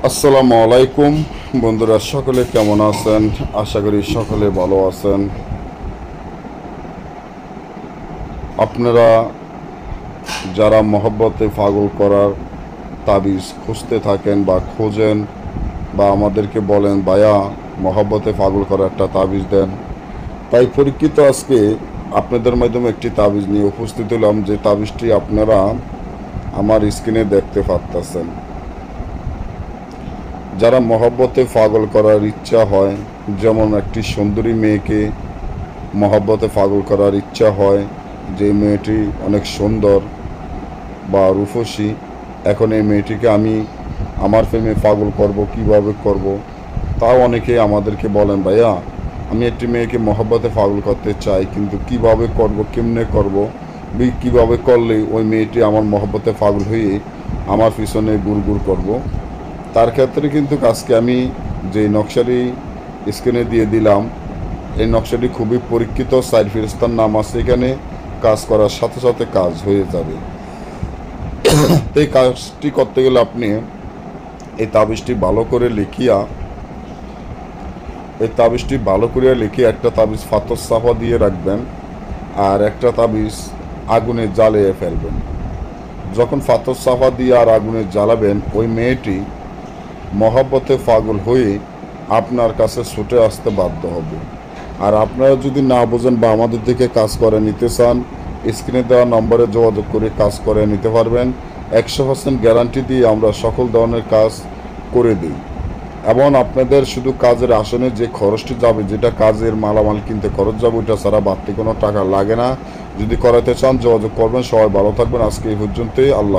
আসসালামু আলাইকুম বন্ধুরা, সকলে কেমন আছেন? আশা করি সকলে ভালো আছেন। আপনারা যারা মহব্বতে পাগল করার তাবিজ খুঁজতে থাকেন বা খোঁজেন বা আমাদেরকে বলেন ভাইয়া মহব্বতে পাগল করার একটা তাবিজ দেন, তাই পরীক্ষিত আজকে আপনাদের মাধ্যমে একটি তাবিজ নিয়ে উপস্থিত হলাম, যে তাবিজটি আপনারা আমার স্ক্রিনে দেখতে পাচ্ছেন। যারা মহব্বতে পাগল করার ইচ্ছা হয়, যেমন একটি সুন্দরী মেয়েকে মহব্বতে পাগল করার ইচ্ছা হয়, যে মেয়েটি অনেক সুন্দর বা রূপসী, এখন এই মেয়েটিকে আমি আমার প্রেমে পাগল করব, কিভাবে করব, তাও অনেকে আমাদেরকে বলেন ভাইয়া আমি একটি মেয়েকে মহব্বতে পাগল করতে চাই, কিন্তু কিভাবে করব, কেমনে করব, কিভাবে করলে ওই মেয়েটি আমার মহব্বতে পাগল হয়ে আমার পিছনে গুড় করব। তার ক্ষেত্রে কিন্তু আজকে আমি যে নকশাটি স্ক্রিনে দিয়ে দিলাম, এই নকশাটি খুবই পরীক্ষিত, সাইড ফেরেশতার নাম আছে এখানে, কাজ করার সাথে সাথে কাজ হয়ে যাবে। তো এই কাজটি করতে গেলে আপনি এই তাবিজটি ভালো করে লিখিয়া একটা তাবিজ ফাতর সাফা দিয়ে রাখবেন, আর একটা তাবিজ আগুনে জ্বালিয়ে ফেলবেন। যখন ফাতর সাফা দিয়ে আর আগুনে জ্বালাবেন, ওই মেয়েটি মহব্বতে পাগল হয়ে আপনার কাছে ছুটে আসতে বাধ্য হবে। আর আপনারা যদি না বোঝেন বা আমাদের দিকে কাজ করে নিতে চান, স্ক্রিনে দেওয়া নম্বরে যোগাযোগ করে কাজ করে নিতে পারবেন। 100% গ্যারান্টি দিয়ে আমরা সকল ধরনের কাজ করে দিই, এবং আপনাদের শুধু কাজের আসনে যে খরচটি যাবে, যেটা কাজের মালামাল কিনতে খরচ যাবে, ওইটা ছাড়া বাড়তি কোনো টাকা লাগে না। যদি করাতে চান যোগাযোগ করবেন। সবাই ভালো থাকবেন। আজকে এই পর্যন্তই। আল্লাহ।